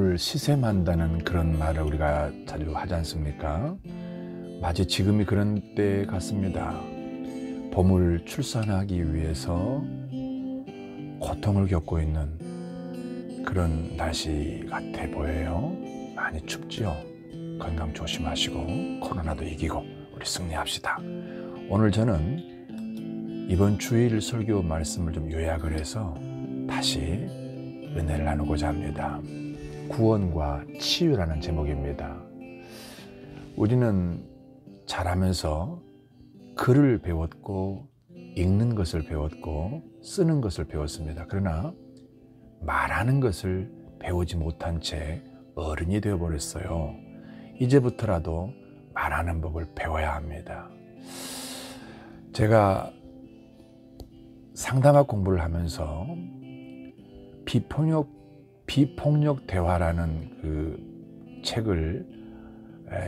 보물을 시샘한다는 그런 말을 우리가 자주 하지 않습니까? 마치 지금이 그런 때 같습니다. 보물을 출산하기 위해서 고통을 겪고 있는 그런 날씨 같아 보여요. 많이 춥지요? 건강 조심하시고 코로나도 이기고 우리 승리합시다. 오늘 저는 이번 주일 설교 말씀을 좀 요약을 해서 다시 은혜를 나누고자 합니다. 구원과 치유라는 제목입니다. 우리는 자라면서 글을 배웠고 읽는 것을 배웠고 쓰는 것을 배웠습니다. 그러나 말하는 것을 배우지 못한 채 어른이 되어버렸어요. 이제부터라도 말하는 법을 배워야 합니다. 제가 상담학 공부를 하면서 비폭력 대화라는 그 책을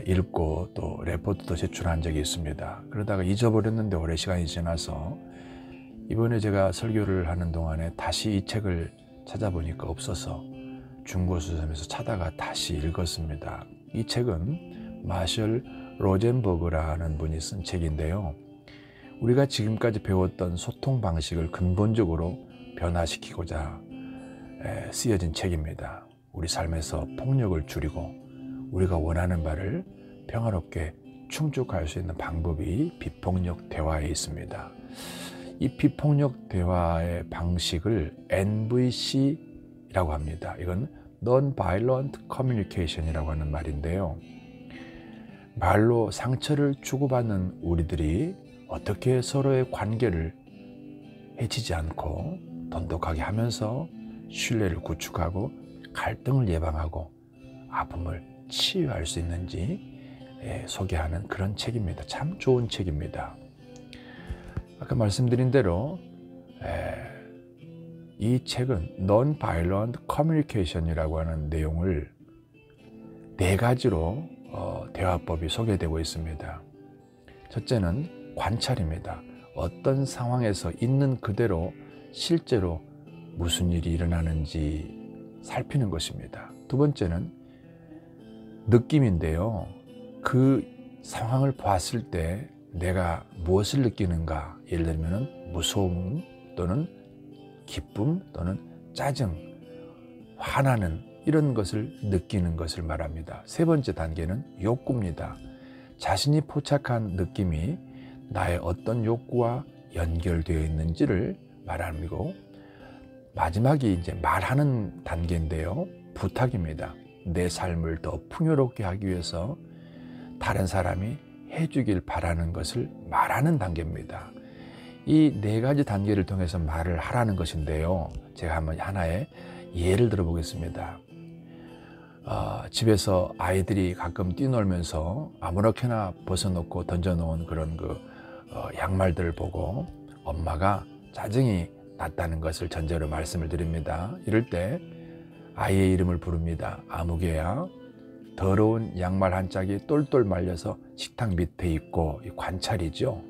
읽고 또 레포트도 제출한 적이 있습니다. 그러다가 잊어버렸는데 오래 시간이 지나서 이번에 제가 설교를 하는 동안에 다시 이 책을 찾아보니까 없어서 중고 서점에서 찾아가 다시 읽었습니다. 이 책은 마셜 로젠버그라는 분이 쓴 책인데요. 우리가 지금까지 배웠던 소통 방식을 근본적으로 변화시키고자 쓰여진 책입니다. 우리 삶에서 폭력을 줄이고 우리가 원하는 바를 평화롭게 충족할 수 있는 방법이 비폭력 대화에 있습니다. 이 비폭력 대화의 방식을 NVC라고 합니다. 이건 Non-Violent Communication이라고 하는 말인데요. 말로 상처를 주고받는 우리들이 어떻게 서로의 관계를 해치지 않고 돈독하게 하면서 신뢰를 구축하고 갈등을 예방하고 아픔을 치유할 수 있는지 소개하는 그런 책입니다. 참 좋은 책입니다. 아까 말씀드린 대로 이 책은 Non-Violent Communication이라고 하는 내용을 4가지로 대화법이 소개되고 있습니다. 첫째는 관찰입니다. 어떤 상황에서 있는 그대로 실제로 무슨 일이 일어나는지 살피는 것입니다. 두 번째는 느낌인데요. 그 상황을 봤을 때 내가 무엇을 느끼는가, 예를 들면 무서움 또는 기쁨 또는 짜증, 화나는 이런 것을 느끼는 것을 말합니다. 세 번째 단계는 욕구입니다. 자신이 포착한 느낌이 나의 어떤 욕구와 연결되어 있는지를 말하고, 마지막이 이제 말하는 단계인데요. 부탁입니다. 내 삶을 더 풍요롭게 하기 위해서 다른 사람이 해주길 바라는 것을 말하는 단계입니다. 이 4가지 단계를 통해서 말을 하라는 것인데요. 제가 한번 하나의 예를 들어보겠습니다. 집에서 아이들이 가끔 뛰놀면서 아무렇게나 벗어놓고 던져놓은 그런 양말들을 보고 엄마가 짜증이 났다는 것을 전제로 말씀을 드립니다. 이럴 때 아이의 이름을 부릅니다. 아무개야, 더러운 양말 한 짝이 똘똘 말려서 식탁 밑에 있고, 이 관찰이죠.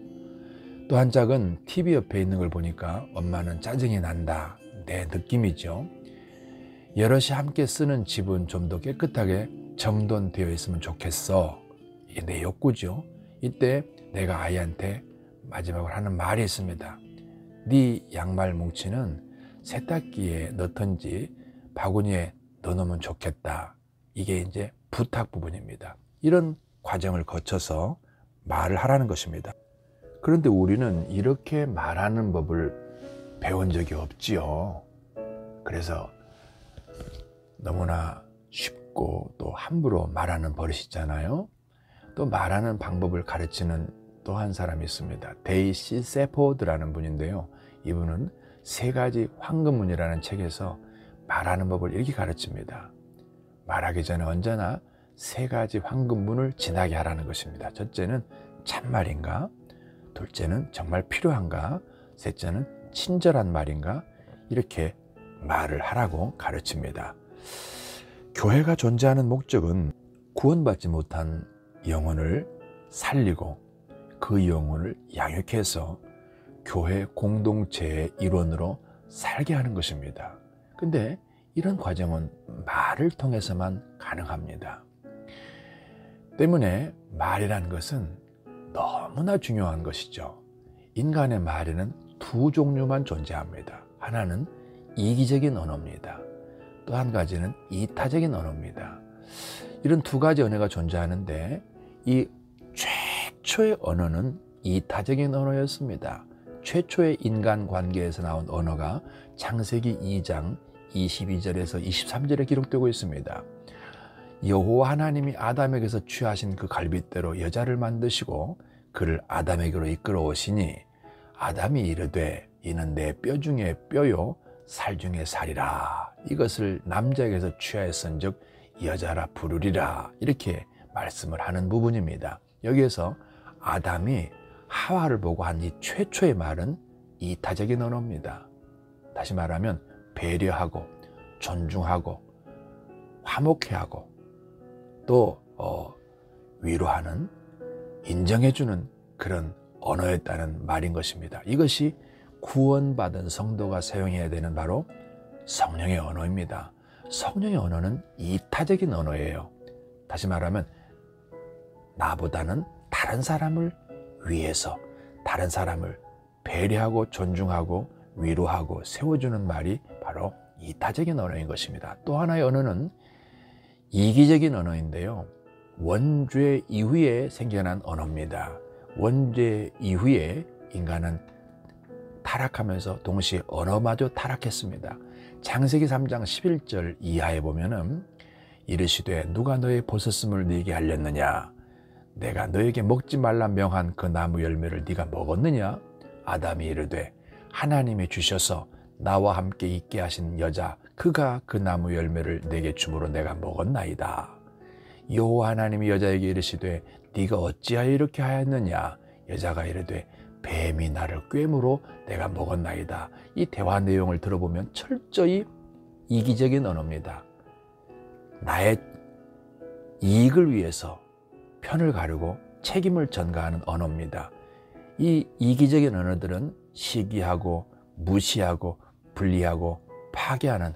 또 한 짝은 TV 옆에 있는 걸 보니까 엄마는 짜증이 난다, 내 느낌이죠. 여럿이 함께 쓰는 집은 좀 더 깨끗하게 정돈되어 있으면 좋겠어, 이게 내 욕구죠. 이때 내가 아이한테 마지막으로 하는 말이 있습니다. 네 양말 뭉치는 세탁기에 넣던지 바구니에 넣어놓으면 좋겠다. 이게 이제 부탁 부분입니다. 이런 과정을 거쳐서 말을 하라는 것입니다. 그런데 우리는 이렇게 말하는 법을 배운 적이 없지요. 그래서 너무나 쉽고 또 함부로 말하는 버릇이 있잖아요. 또 말하는 방법을 가르치는 또 한 사람이 있습니다. 데이시 세포드라는 분인데요. 이분은 3가지 황금문이라는 책에서 말하는 법을 이렇게 가르칩니다. 말하기 전에 언제나 3가지 황금문을 지나게 하라는 것입니다. 첫째는 참말인가? 둘째는 정말 필요한가? 셋째는 친절한 말인가? 이렇게 말을 하라고 가르칩니다. 교회가 존재하는 목적은 구원받지 못한 영혼을 살리고 그 영혼을 양육해서 교회 공동체의 일원으로 살게 하는 것입니다. 근데 이런 과정은 말을 통해서만 가능합니다. 때문에 말이란 것은 너무나 중요한 것이죠. 인간의 말에는 두 종류만 존재합니다. 하나는 이기적인 언어입니다. 또 한 가지는 이타적인 언어입니다. 이런 두 가지 언어가 존재하는데 이 최초의 언어는 이타적인 언어였습니다. 최초의 인간관계에서 나온 언어가 창세기 2장 22절에서 23절에 기록되고 있습니다. 여호와 하나님이 아담에게서 취하신 그 갈빗대로 여자를 만드시고 그를 아담에게로 이끌어 오시니 아담이 이르되 이는 내 뼈 중에 뼈요 살 중에 살이라. 이것을 남자에게서 취하였은즉 여자라 부르리라. 이렇게 말씀을 하는 부분입니다. 여기에서 아담이 하와를 보고 한 이 최초의 말은 이타적인 언어입니다. 다시 말하면 배려하고 존중하고 화목해하고 또 위로하는, 인정해주는 그런 언어였다는 말인 것입니다. 이것이 구원받은 성도가 사용해야 되는 바로 성령의 언어입니다. 성령의 언어는 이타적인 언어예요. 다시 말하면 나보다는 다른 사람을 위해서, 다른 사람을 배려하고 존중하고 위로하고 세워주는 말이 바로 이타적인 언어인 것입니다. 또 하나의 언어는 이기적인 언어인데요. 원죄 이후에 생겨난 언어입니다. 원죄 이후에 인간은 타락하면서 동시에 언어마저 타락했습니다. 창세기 3장 11절 이하에 보면은 이르시되 누가 너의 보셨음을 네게 알렸느냐? 내가 너에게 먹지 말라 명한 그 나무 열매를 네가 먹었느냐? 아담이 이르되 하나님이 주셔서 나와 함께 있게 하신 여자 그가 그 나무 열매를 내게 주므로 내가 먹었나이다. 여호와 하나님이 여자에게 이르시되 네가 어찌하여 이렇게 하였느냐? 여자가 이르되 뱀이 나를 꿰므로 내가 먹었나이다. 이 대화 내용을 들어보면 철저히 이기적인 언어입니다. 나의 이익을 위해서 편을 가르고 책임을 전가하는 언어입니다. 이 이기적인 언어들은 시기하고 무시하고 분리하고 파괴하는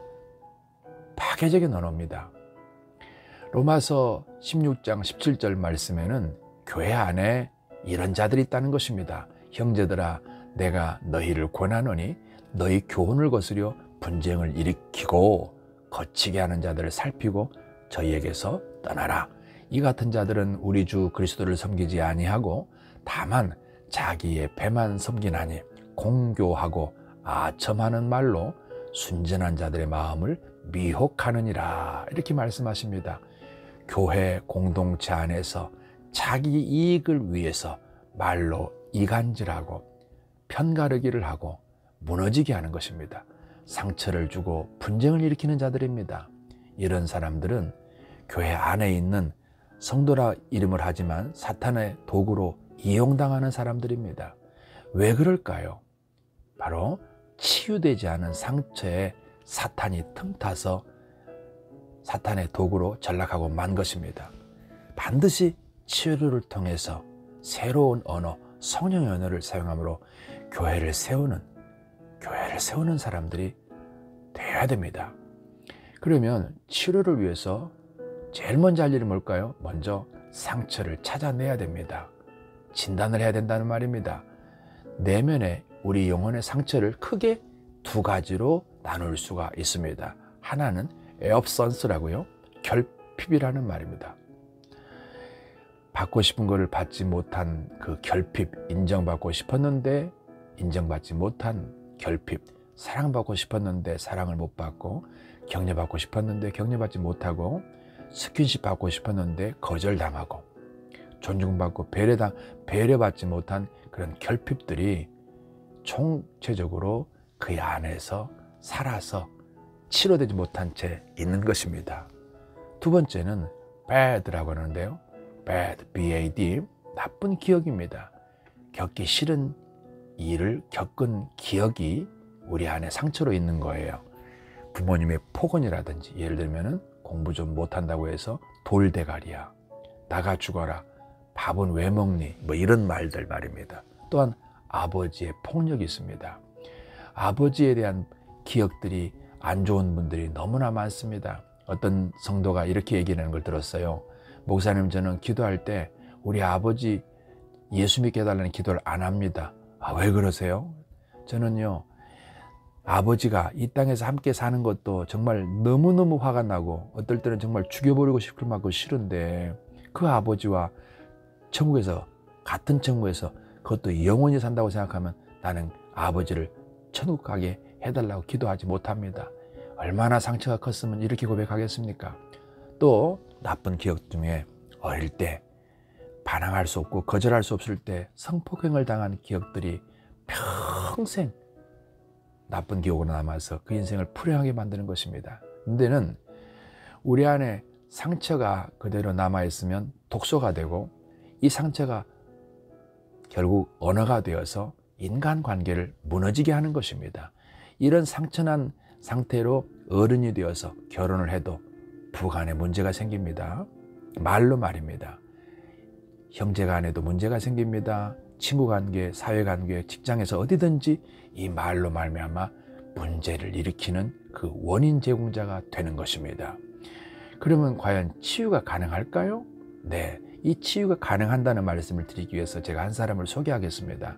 파괴적인 언어입니다. 로마서 16장 17절 말씀에는 교회 안에 이런 자들이 있다는 것입니다. 형제들아 내가 너희를 권하노니 너희 교훈을 거스려 분쟁을 일으키고 거치게 하는 자들을 살피고 저희에게서 떠나라. 이 같은 자들은 우리 주 그리스도를 섬기지 아니하고 다만 자기의 배만 섬기나니 공교하고 아첨하는 말로 순전한 자들의 마음을 미혹하느니라. 이렇게 말씀하십니다. 교회 공동체 안에서 자기 이익을 위해서 말로 이간질하고 편가르기를 하고 무너지게 하는 것입니다. 상처를 주고 분쟁을 일으키는 자들입니다. 이런 사람들은 교회 안에 있는 성도라 이름을 하지만 사탄의 도구로 이용당하는 사람들입니다. 왜 그럴까요? 바로 치유되지 않은 상처에 사탄이 틈타서 사탄의 도구로 전락하고 만 것입니다. 반드시 치유를 통해서 새로운 언어, 성령의 언어를 사용함으로 교회를 세우는 사람들이 되어야 됩니다. 그러면 치료를 위해서 제일 먼저 할 일은 뭘까요? 먼저 상처를 찾아내야 됩니다. 진단을 해야 된다는 말입니다. 내면의 우리 영혼의 상처를 크게 두 가지로 나눌 수가 있습니다. 하나는 에업선스라고요. 결핍이라는 말입니다. 받고 싶은 것을 받지 못한 그 결핍, 인정받고 싶었는데 인정받지 못한 결핍, 사랑받고 싶었는데 사랑을 못 받고, 격려받고 싶었는데 격려받지 못하고, 스킨십 받고 싶었는데 거절당하고, 존중받고 배려받지 못한 그런 결핍들이 총체적으로 그 안에서 살아서 치료되지 못한 채 있는 것입니다. 두 번째는 bad라고 하는데요. bad, B-A-D, 나쁜 기억입니다. 겪기 싫은 일을 겪은 기억이 우리 안에 상처로 있는 거예요. 부모님의 폭언이라든지, 예를 들면 공부 좀 못한다고 해서 돌대가리야, 나가 죽어라, 밥은 왜 먹니, 뭐 이런 말들 말입니다. 또한 아버지의 폭력이 있습니다. 아버지에 대한 기억들이 안 좋은 분들이 너무나 많습니다. 어떤 성도가 이렇게 얘기하는 걸 들었어요. 목사님, 저는 기도할 때 우리 아버지 예수 믿게 해달라는 기도를 안 합니다. 아, 왜 그러세요? 저는요, 아버지가 이 땅에서 함께 사는 것도 정말 너무너무 화가 나고 어떨 때는 정말 죽여버리고 싶을 만큼 싫은데, 그 아버지와 천국에서, 같은 천국에서 그것도 영원히 산다고 생각하면 나는 아버지를 천국 가게 해달라고 기도하지 못합니다. 얼마나 상처가 컸으면 이렇게 고백하겠습니까? 또 나쁜 기억 중에 어릴 때 반항할 수 없고 거절할 수 없을 때 성폭행을 당한 기억들이 평생 나쁜 기억으로 남아서 그 인생을 불행하게 만드는 것입니다. 문제는 우리 안에 상처가 그대로 남아있으면 독소가 되고, 이 상처가 결국 언어가 되어서 인간관계를 무너지게 하는 것입니다. 이런 상처난 상태로 어른이 되어서 결혼을 해도 부간에 문제가 생깁니다. 말로 말입니다. 형제간에도 문제가 생깁니다. 친구관계, 사회관계, 직장에서 어디든지 이 말로 말미암아 문제를 일으키는 그 원인 제공자가 되는 것입니다. 그러면 과연 치유가 가능할까요? 네, 이 치유가 가능한다는 말씀을 드리기 위해서 제가 한 사람을 소개하겠습니다.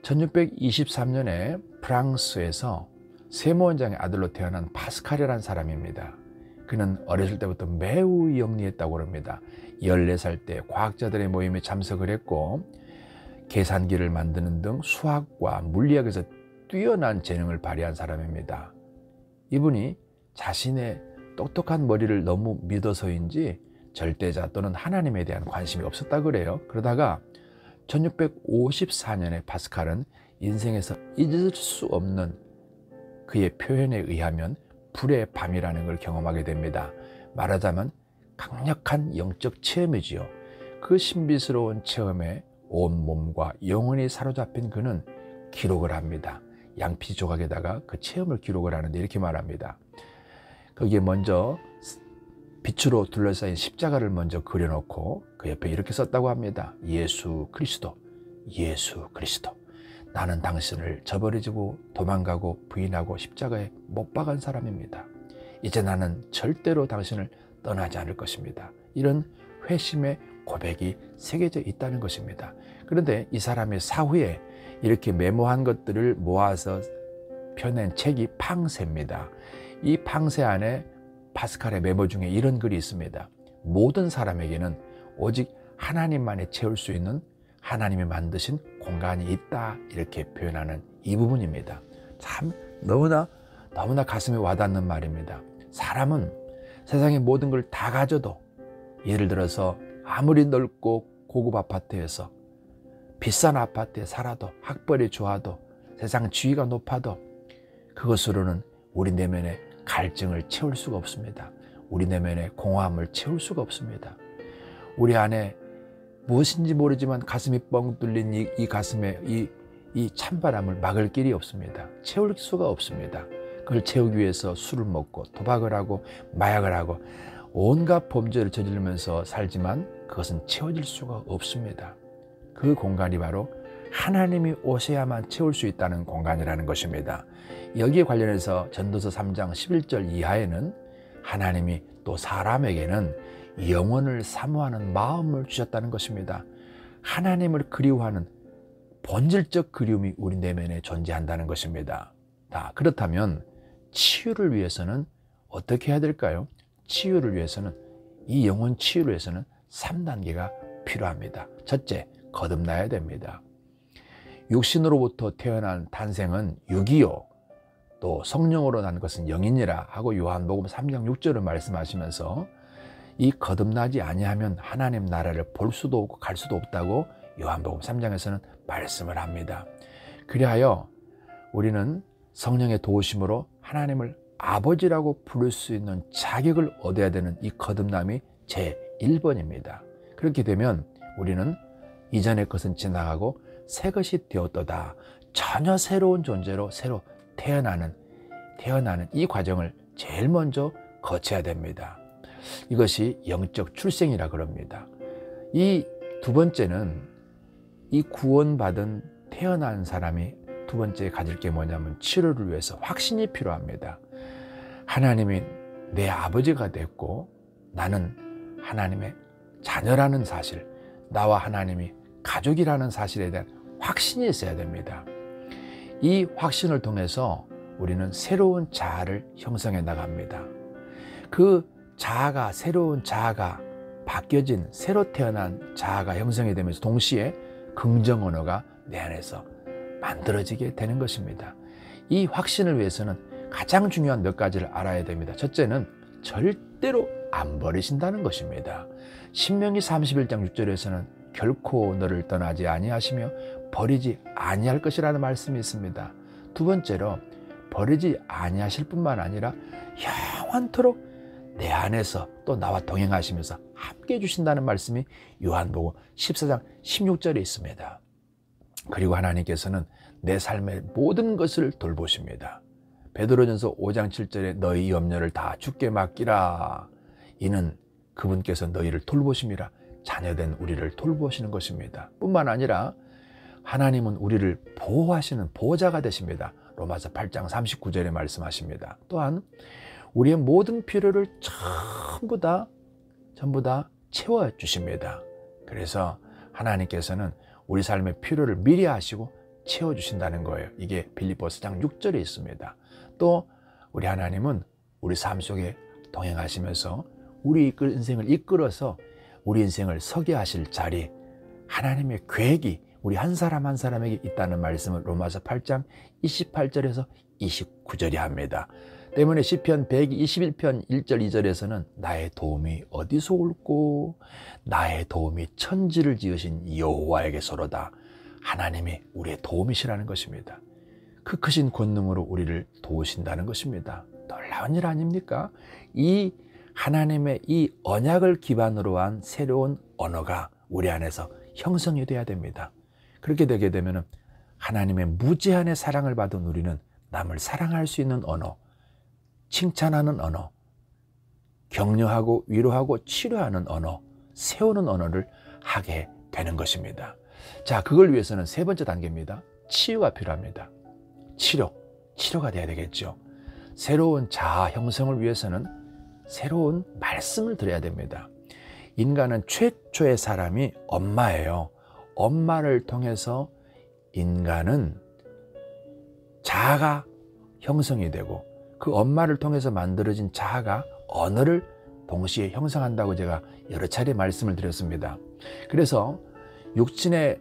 1623년에 프랑스에서 세무원장의 아들로 태어난 파스칼이라는 사람입니다. 그는 어렸을 때부터 매우 영리했다고 합니다. 14살 때 과학자들의 모임에 참석을 했고, 계산기를 만드는 등 수학과 물리학에서 뛰어난 재능을 발휘한 사람입니다. 이분이 자신의 똑똑한 머리를 너무 믿어서인지 절대자 또는 하나님에 대한 관심이 없었다 그래요. 그러다가 1654년에 파스칼은 인생에서 잊을 수 없는 그의 표현에 의하면 불의 밤이라는 걸 경험하게 됩니다. 말하자면 강력한 영적 체험이지요. 그 신비스러운 체험에 온 몸과 영혼이 사로잡힌 그는 기록을 합니다. 양피 조각에다가 그 체험을 기록을 하는데 이렇게 말합니다. 거기에 먼저 빛으로 둘러싸인 십자가를 먼저 그려놓고 그 옆에 이렇게 썼다고 합니다. 예수 그리스도, 예수 그리스도. 나는 당신을 저버리고 도망가고 부인하고 십자가에 못 박은 사람입니다. 이제 나는 절대로 당신을 떠나지 않을 것입니다. 이런 회심의 고백이 새겨져 있다는 것입니다. 그런데 이 사람의 사후에 이렇게 메모한 것들을 모아서 펴낸 책이 팡세입니다. 이 팡세 안에 파스칼의 메모 중에 이런 글이 있습니다. 모든 사람에게는 오직 하나님만이 채울 수 있는 하나님이 만드신 공간이 있다, 이렇게 표현하는 이 부분입니다. 참 너무나 가슴에 와닿는 말입니다. 사람은 세상의 모든 걸 다 가져도, 예를 들어서 아무리 넓고 고급 아파트에서 비싼 아파트에 살아도, 학벌이 좋아도, 세상 지위가 높아도 그것으로는 우리 내면의 갈증을 채울 수가 없습니다. 우리 내면의 공허함을 채울 수가 없습니다. 우리 안에 무엇인지 모르지만 가슴이 뻥 뚫린 이 가슴에 이 찬바람을 막을 길이 없습니다. 채울 수가 없습니다. 그걸 채우기 위해서 술을 먹고 도박을 하고 마약을 하고 온갖 범죄를 저지르면서 살지만 그것은 채워질 수가 없습니다. 그 공간이 바로 하나님이 오셔야만 채울 수 있다는 공간이라는 것입니다. 여기에 관련해서 전도서 3장 11절 이하에는 하나님이 또 사람에게는 영원을 사모하는 마음을 주셨다는 것입니다. 하나님을 그리워하는 본질적 그리움이 우리 내면에 존재한다는 것입니다. 그렇다면 치유를 위해서는 어떻게 해야 될까요? 치유를 위해서는, 이 영혼 치유를 위해서는 3단계가 필요합니다. 첫째, 거듭나야 됩니다. 육신으로부터 태어난 탄생은 육이요, 또 성령으로 난 것은 영이니라 하고 요한복음 3장 6절을 말씀하시면서, 이 거듭나지 아니하면 하나님 나라를 볼 수도 없고 갈 수도 없다고 요한복음 3장에서는 말씀을 합니다. 그리하여 우리는 성령의 도우심으로 하나님을 아버지라고 부를 수 있는 자격을 얻어야 되는 이 거듭남이 제1번입니다. 그렇게 되면 우리는 이전의 것은 지나가고 새 것이 되었도다, 전혀 새로운 존재로 새로 태어나는 이 과정을 제일 먼저 거쳐야 됩니다. 이것이 영적 출생이라 그럽니다. 이 두 번째는, 이 구원받은 태어난 사람이 두 번째 가질 게 뭐냐면 치료를 위해서 확신이 필요합니다. 하나님이 내 아버지가 됐고 나는 하나님의 자녀라는 사실, 나와 하나님이 가족이라는 사실에 대한 확신이 있어야 됩니다. 이 확신을 통해서 우리는 새로운 자아를 형성해 나갑니다. 그 자아가, 새로운 자아가 바뀌어진 새로 태어난 자아가 형성이 되면서 동시에 긍정 언어가 내 안에서 만들어지게 되는 것입니다. 이 확신을 위해서는 가장 중요한 몇 가지를 알아야 됩니다. 첫째는 절대로 안 버리신다는 것입니다. 신명기 31장 6절에서는 결코 너를 떠나지 아니하시며 버리지 아니할 것이라는 말씀이 있습니다. 두 번째로 버리지 아니하실 뿐만 아니라 영원토록 내 안에서 또 나와 동행하시면서 함께 해주신다는 말씀이 요한복음 14장 16절에 있습니다. 그리고 하나님께서는 내 삶의 모든 것을 돌보십니다. 베드로전서 5장 7절에 너희 염려를 다 주께 맡기라. 이는 그분께서 너희를 돌보심이라. 자녀된 우리를 돌보시는 것입니다. 뿐만 아니라 하나님은 우리를 보호하시는 보호자가 되십니다. 로마서 8장 39절에 말씀하십니다. 또한 우리의 모든 필요를 전부 다 채워주십니다. 그래서 하나님께서는 우리 삶의 필요를 미리 아시고 채워주신다는 거예요. 이게 빌립보서 4장 6절에 있습니다. 또 우리 하나님은 우리 삶 속에 동행하시면서 우리 인생을 이끌어서 우리 인생을 서게 하실 자리, 하나님의 계획이 우리 한 사람 한 사람에게 있다는 말씀을 로마서 8장 28절에서 29절이 합니다. 때문에 시편 121편 1절 2절에서는 나의 도움이 어디서 올꼬? 나의 도움이 천지를 지으신 여호와에게서로다. 하나님이 우리의 도움이시라는 것입니다. 그 크신 권능으로 우리를 도우신다는 것입니다. 놀라운 일 아닙니까? 이 하나님의 이 언약을 기반으로 한 새로운 언어가 우리 안에서 형성이 돼야 됩니다. 그렇게 되게 되면 하나님의 무제한의 사랑을 받은 우리는 남을 사랑할 수 있는 언어, 칭찬하는 언어, 격려하고 위로하고 치료하는 언어, 세우는 언어를 하게 되는 것입니다. 자, 그걸 위해서는 세 번째 단계입니다. 치유가 필요합니다. 치료가 돼야 되겠죠. 새로운 자아 형성을 위해서는 새로운 말씀을 들어야 됩니다. 인간은 최초의 사람이 엄마예요. 엄마를 통해서 인간은 자아가 형성이 되고 그 엄마를 통해서 만들어진 자아가 언어를 동시에 형성한다고 제가 여러 차례 말씀을 드렸습니다. 그래서 육신의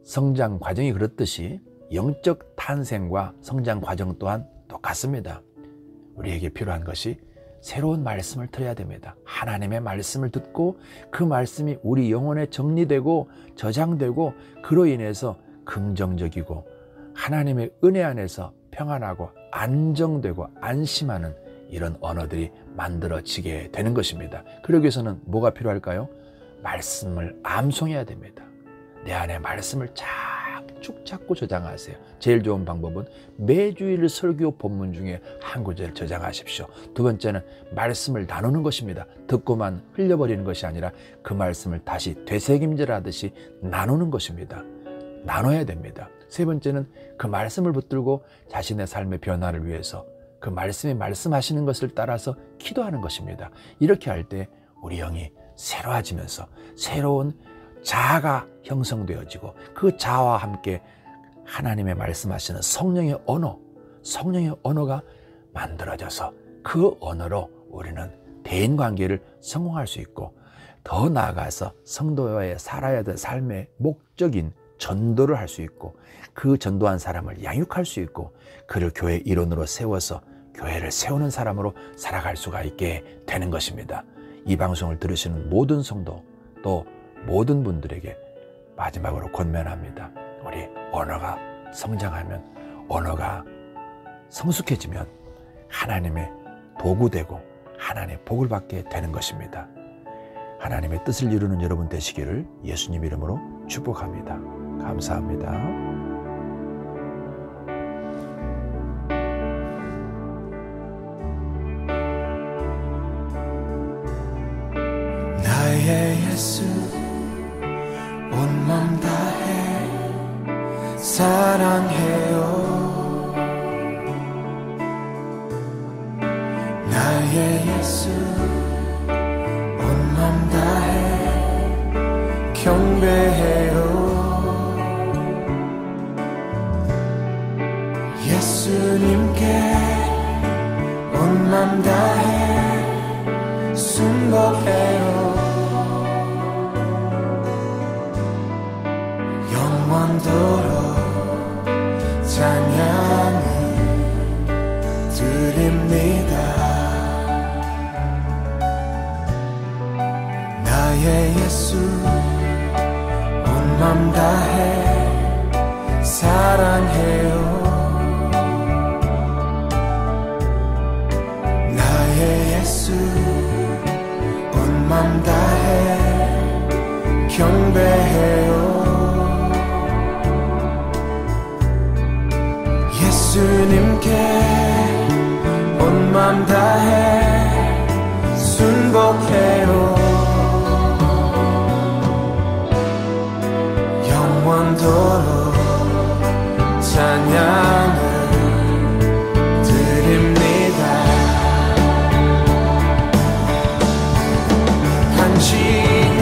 성장 과정이 그렇듯이 영적 탄생과 성장 과정 또한 똑같습니다. 우리에게 필요한 것이 새로운 말씀을 들어야 됩니다. 하나님의 말씀을 듣고 그 말씀이 우리 영혼에 정리되고 저장되고 그로 인해서 긍정적이고 하나님의 은혜 안에서 평안하고 안정되고 안심하는 이런 언어들이 만들어지게 되는 것입니다. 그러기 위해서는 뭐가 필요할까요? 말씀을 암송해야 됩니다. 내 안에 말씀을 쭉 잡고 저장하세요. 제일 좋은 방법은 매주일 설교 본문 중에 한 구절 저장하십시오. 두 번째는 말씀을 나누는 것입니다. 듣고만 흘려버리는 것이 아니라 그 말씀을 다시 되새김질하듯이 나누는 것입니다. 나눠야 됩니다. 세 번째는 그 말씀을 붙들고 자신의 삶의 변화를 위해서 그 말씀이 말씀하시는 것을 따라서 기도하는 것입니다. 이렇게 할 때 우리 영이 새로워지면서 새로운 자아가 형성되어지고 그 자아와 함께 하나님의 말씀하시는 성령의 언어가 만들어져서 그 언어로 우리는 대인관계를 성공할 수 있고 더 나아가서 성도의 살아야 될 삶의 목적인 전도를 할 수 있고 그 전도한 사람을 양육할 수 있고 그를 교회 일원으로 세워서 교회를 세우는 사람으로 살아갈 수가 있게 되는 것입니다. 이 방송을 들으시는 모든 성도 또 모든 분들에게 마지막으로 권면합니다. 우리 언어가 성장하면 언어가 성숙해지면 하나님의 도구되고 하나님의 복을 받게 되는 것입니다. 하나님의 뜻을 이루는 여러분 되시기를 예수님 이름으로 축복합니다. 감사합니다. 나의 예수 온 맘 다해 사랑해요. 나의 예수 온 맘 다해 경배해요. 예수님께 온 맘 다해 순복해요. 영원토록 찬양을 드립니다. 나의 예수 온 맘 다해 사랑해요. 나의 예수 온 맘 다해 경배해요. 예수님께 온 맘 다해 순복해요. 영원토록 찬양을 드립니다. 당신을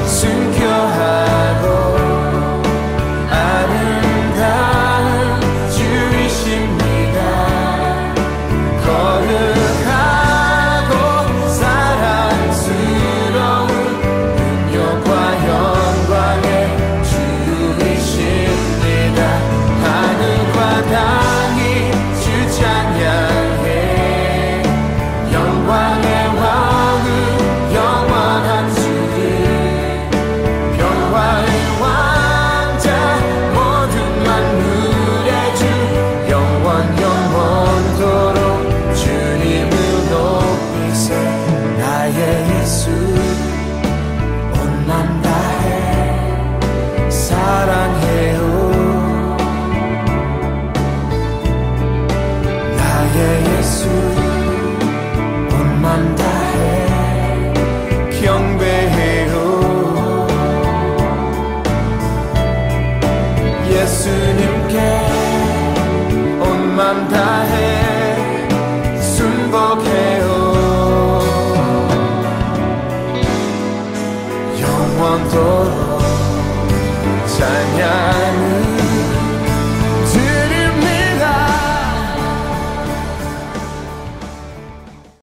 순교하고 아름다운 주이십니다. 거룩하고 사랑스러운 능력과 영광의 주이십니다. 하늘과 땅이 주 찬양해. 영광의 왕은 영원한 주를 평화의 왕자 모든 만물의 주 영원토록 주님을 높이세. 나의 예수 온 맘 다해 사랑해요. 나의 예수 온 맘 다해 경배해요. 예수님께 온 맘 다해 순복해요. 영원토록 찬양을